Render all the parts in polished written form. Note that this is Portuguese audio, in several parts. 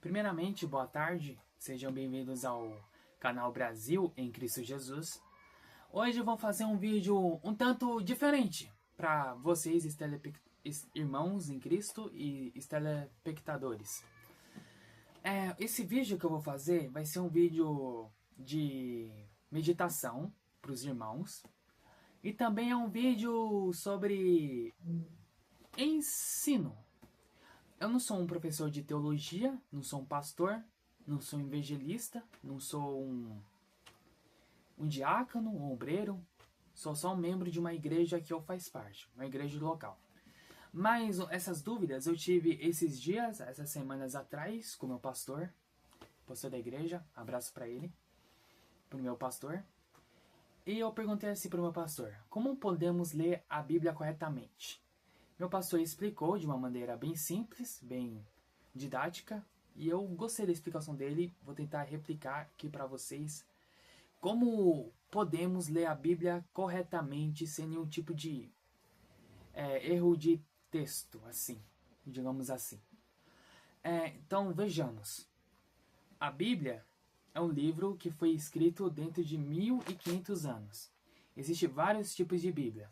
Primeiramente, boa tarde, sejam bem-vindos ao canal Brasil em Cristo Jesus. Hoje eu vou fazer um vídeo um tanto diferente para vocês, irmãos em Cristo e telespectadores. Esse vídeo que eu vou fazer vai ser um vídeo de meditação para os irmãos e também é um vídeo sobre ensino. Eu não sou um professor de teologia, não sou um pastor, não sou um evangelista, não sou um diácono, um obreiro. Sou só um membro de uma igreja que eu faço parte, uma igreja local. Mas essas dúvidas eu tive esses dias, essas semanas atrás, com o meu pastor da igreja, abraço para ele, para o meu pastor. E eu perguntei assim para o meu pastor, como podemos ler a Bíblia corretamente? Meu pastor explicou de uma maneira bem simples, bem didática, e eu gostei da explicação dele, vou tentar replicar aqui para vocês como podemos ler a Bíblia corretamente sem nenhum tipo de erro de texto, assim, digamos assim. Então vejamos, a Bíblia é um livro que foi escrito dentro de 1500 anos. Existem vários tipos de Bíblia.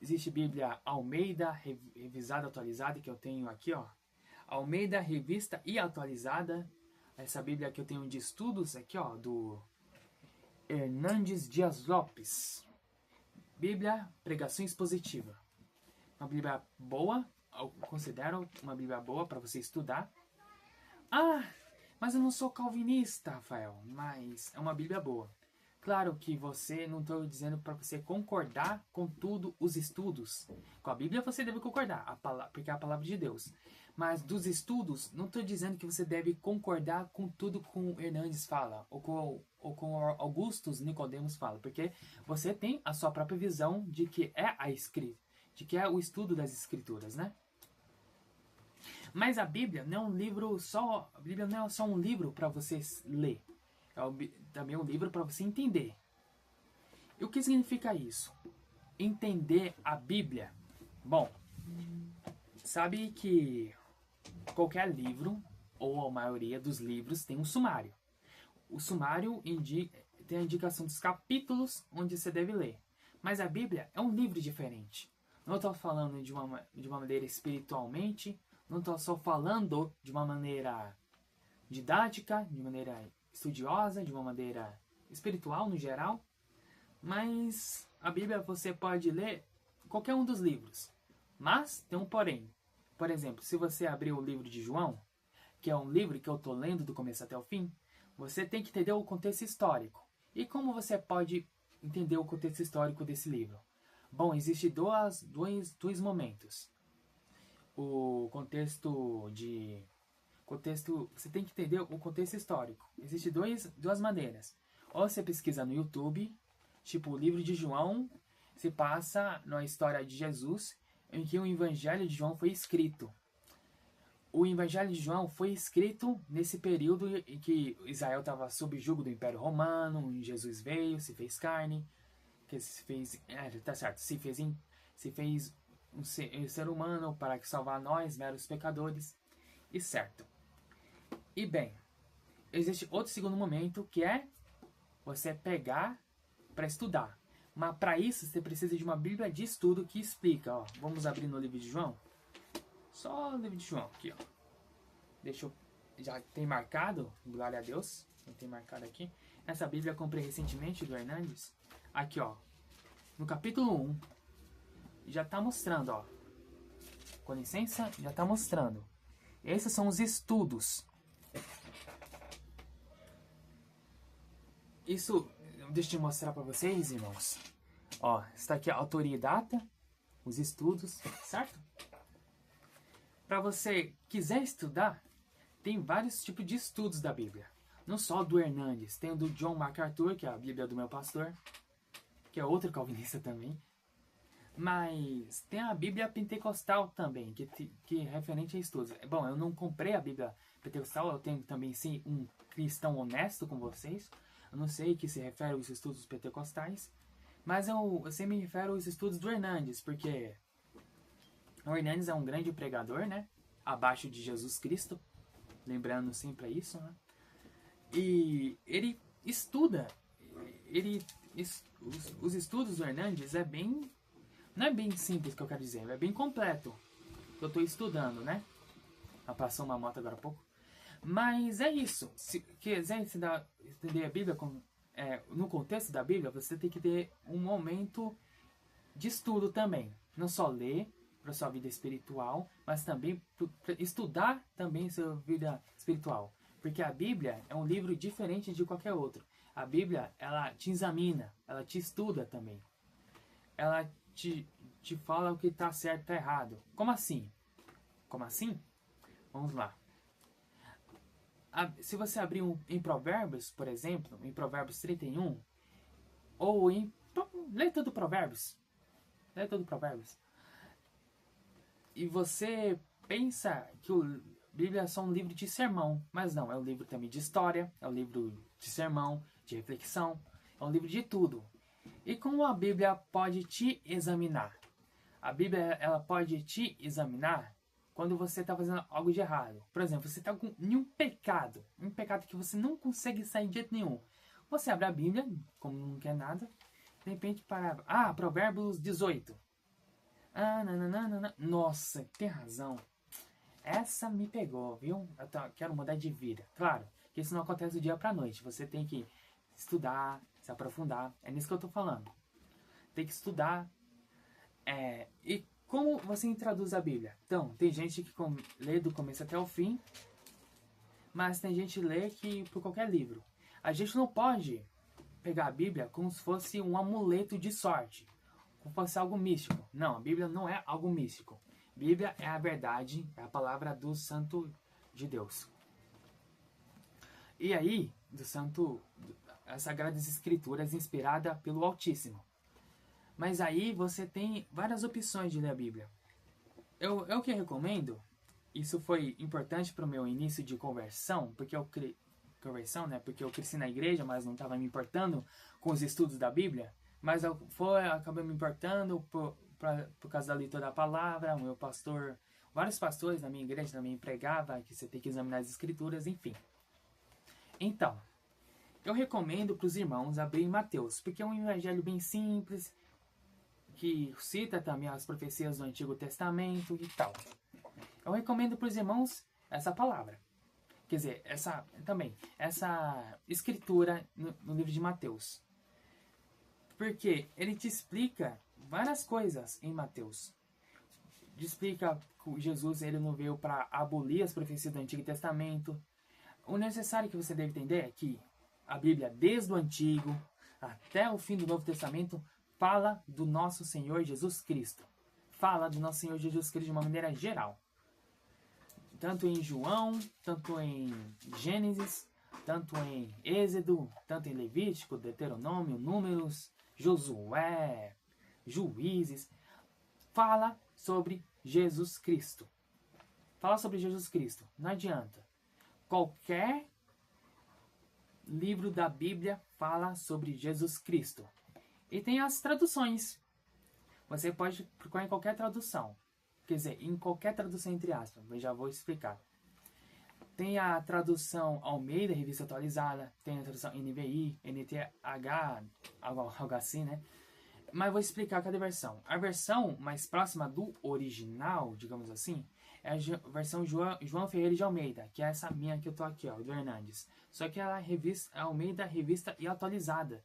Existe Bíblia Almeida, revisada, atualizada, que eu tenho aqui, ó. Almeida, revista e atualizada. Essa Bíblia que eu tenho de estudos aqui, ó, do Hernandes Dias Lopes. Bíblia Pregação Expositiva. Uma Bíblia boa, eu considero uma Bíblia boa para você estudar. Ah, mas eu não sou calvinista, Rafael, mas é uma Bíblia boa. Claro que você, não estou dizendo para você concordar com tudo os estudos. Com a Bíblia você deve concordar, porque é a palavra de Deus. Mas dos estudos, não estou dizendo que você deve concordar com tudo que o Hernandes fala, ou com Augustus Nicodemos fala, porque você tem a sua própria visão de que é a escrita, de que é o estudo das escrituras, né? Mas a Bíblia não é um livro só, a Bíblia não é só um livro para você ler. Também um livro para você entender. E o que significa isso? Entender a Bíblia. Bom, sabe que qualquer livro, ou a maioria dos livros, tem um sumário. O sumário tem a indicação dos capítulos onde você deve ler. Mas a Bíblia é um livro diferente. Não estou falando de uma maneira espiritualmente, não estou só falando de uma maneira didática, de maneira estudiosa, de uma maneira espiritual no geral, mas a Bíblia você pode ler qualquer um dos livros, mas tem um porém. Por exemplo, se você abrir o livro de João, que é um livro que eu estou lendo do começo até o fim, você tem que entender o contexto histórico. E como você pode entender o contexto histórico desse livro? Bom, existem dois momentos. O contexto, você tem que entender o contexto histórico. Existem duas maneiras. Ou você pesquisa no YouTube, tipo o livro de João se passa na história de Jesus, em que o Evangelho de João foi escrito. O Evangelho de João foi escrito nesse período em que Israel estava sob jugo do Império Romano, onde Jesus veio, se fez carne, que se fez, se fez um ser humano para salvar nós, meros pecadores, e certo. E bem, existe outro segundo momento que é você pegar para estudar. Mas para isso você precisa de uma Bíblia de estudo que explica. Ó, vamos abrir no livro de João. Só o livro de João aqui, ó. Deixa eu, já tem marcado, glória a Deus. Eu tenho marcado aqui. Essa Bíblia eu comprei recentemente do Hernandes. Aqui, ó. No capítulo 1 já está mostrando, ó. Com licença, já está mostrando. Esses são os estudos. Isso, deixa eu mostrar para vocês, irmãos. Ó, está aqui a autoria e data, os estudos, certo? Para você quiser estudar, tem vários tipos de estudos da Bíblia. Não só do Hernandes, tem o do John MacArthur, que é a Bíblia do meu pastor, que é outro calvinista também. Mas tem a Bíblia Pentecostal também, que é referente a estudos. Bom, eu não comprei a Bíblia Pentecostal, eu tenho também sim um cristão honesto com vocês. Eu não sei que se refere aos estudos pentecostais, mas eu sempre me refiro aos estudos do Hernandes, porque o Hernandes é um grande pregador, né? Abaixo de Jesus Cristo. lembrando sempre isso, né? E ele estuda, os estudos do Hernandes não é bem simples que eu quero dizer, é bem completo. Eu estou estudando, né? Passou uma moto agora há pouco. Mas é isso. Se quiser entender a Bíblia no contexto da Bíblia, você tem que ter um momento de estudo também. Não só ler para sua vida espiritual, mas também para estudar também sua vida espiritual. Porque a Bíblia é um livro diferente de qualquer outro. A Bíblia, ela te examina, ela te estuda também. Ela te fala o que está certo e está errado. Como assim? Como assim? Vamos lá. Se você abrir em Provérbios, por exemplo, em Provérbios 31, ou lê todo Provérbios. Lê todo Provérbios. E você pensa que a Bíblia é só um livro de sermão, mas não, é um livro também de história, é um livro de sermão, de reflexão, é um livro de tudo. E como a Bíblia pode te examinar? A Bíblia, ela pode te examinar quando você está fazendo algo de errado. Por exemplo, você está com um pecado que você não consegue sair de jeito nenhum. Você abre a Bíblia, como não quer nada, de repente para... Provérbios 18. Nossa, tem razão. Essa me pegou, viu? Quero mudar de vida. Claro, que isso não acontece do dia pra noite. Você tem que estudar, se aprofundar. É nisso que eu tô falando. Tem que estudar. E como você introduz a Bíblia? Então, tem gente que lê do começo até o fim, mas tem gente que lê por qualquer livro. A gente não pode pegar a Bíblia como se fosse um amuleto de sorte, como se fosse algo místico. Não, a Bíblia não é algo místico. A Bíblia é a verdade, é a palavra do Santo de Deus. E aí, as Sagradas Escrituras inspirada pelo Altíssimo. Mas aí você tem várias opções de ler a Bíblia. Eu que recomendo, isso foi importante para o meu início de conversão, porque eu cresci na igreja, mas não estava me importando com os estudos da Bíblia, mas acabei me importando por causa da leitura da palavra. O meu pastor, vários pastores da minha igreja também pregavam que você tem que examinar as escrituras, enfim. Então, eu recomendo para os irmãos abrirem Mateus, porque é um evangelho bem simples, que cita também as profecias do Antigo Testamento e tal. Eu recomendo para os irmãos essa palavra. Quer dizer, essa escritura no livro de Mateus. Porque ele te explica várias coisas em Mateus. Te explica que Jesus ele não veio para abolir as profecias do Antigo Testamento. O necessário que você deve entender é que a Bíblia, desde o Antigo até o fim do Novo Testamento, fala do nosso Senhor Jesus Cristo. Fala do nosso Senhor Jesus Cristo de uma maneira geral. Tanto em João, tanto em Gênesis, tanto em Êxodo, tanto em Levítico, Deuteronômio, Números, Josué, Juízes. Fala sobre Jesus Cristo. Fala sobre Jesus Cristo. Não adianta. Qualquer livro da Bíblia fala sobre Jesus Cristo. E tem as traduções. Você pode procurar em qualquer tradução. Quer dizer, em qualquer tradução entre aspas. Eu já vou explicar. Tem a tradução Almeida, Revista Atualizada. Tem a tradução NVI, NTH, algo assim, né? Mas vou explicar cada versão. A versão mais próxima do original, digamos assim, é a versão João Ferreira de Almeida, que é essa minha que eu tô aqui, ó, do Hernandes. Só que ela é Almeida, Revista e Atualizada.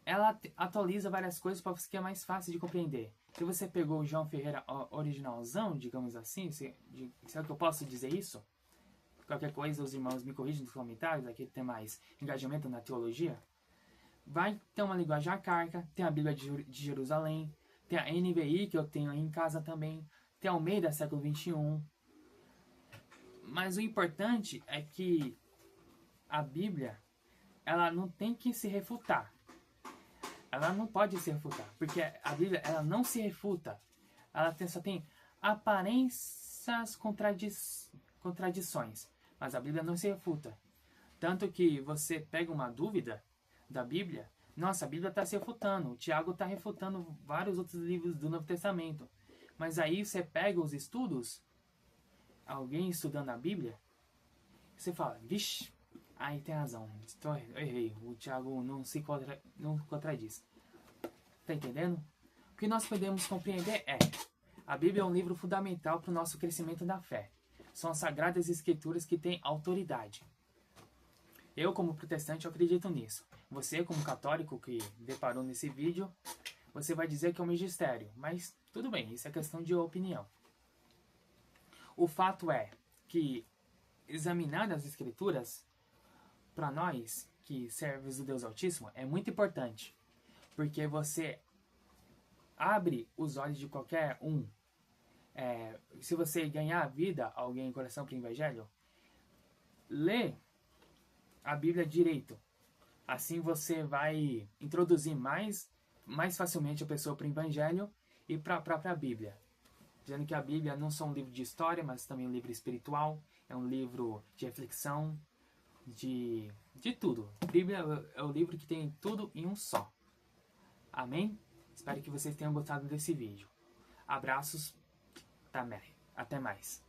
Ela atualiza várias coisas para ficar mais fácil de compreender. Se você pegou o João Ferreira originalzão, digamos assim, será que eu posso dizer isso? Qualquer coisa, os irmãos me corrigem nos comentários, aqui tem mais engajamento na teologia. Vai ter uma linguagem arcaica, tem a Bíblia de Jerusalém, tem a NVI, que eu tenho aí em casa também, tem a Almeida, século XXI. Mas o importante é que a Bíblia, ela não tem que se refutar. Ela não pode se refutar, porque a Bíblia ela não se refuta. Ela só tem aparências contradições, mas a Bíblia não se refuta. Tanto que você pega uma dúvida da Bíblia, nossa, a Bíblia está se refutando, o Tiago está refutando vários outros livros do Novo Testamento. Mas aí você pega os estudos, alguém estudando a Bíblia, você fala, vixe, aí tem razão, eu errei, o Tiago não contradiz. Tá entendendo? O que nós podemos compreender é, a Bíblia é um livro fundamental para o nosso crescimento da fé. São as sagradas escrituras que têm autoridade. Eu, como protestante, eu acredito nisso. Você, como católico que deparou nesse vídeo, você vai dizer que é um magistério. Mas tudo bem, isso é questão de opinião. O fato é que examinar as escrituras, para nós, que servos do Deus Altíssimo, é muito importante. Porque você abre os olhos de qualquer um. Se você ganhar a vida, alguém em coração para o Evangelho, lê a Bíblia direito. Assim você vai introduzir mais facilmente a pessoa para o Evangelho e para a própria Bíblia. Dizendo que a Bíblia não só um livro de história, mas também um livro espiritual, é um livro de reflexão, de tudo. A Bíblia é o livro que tem tudo em um só. Amém? Espero que vocês tenham gostado desse vídeo. Abraços, até mais.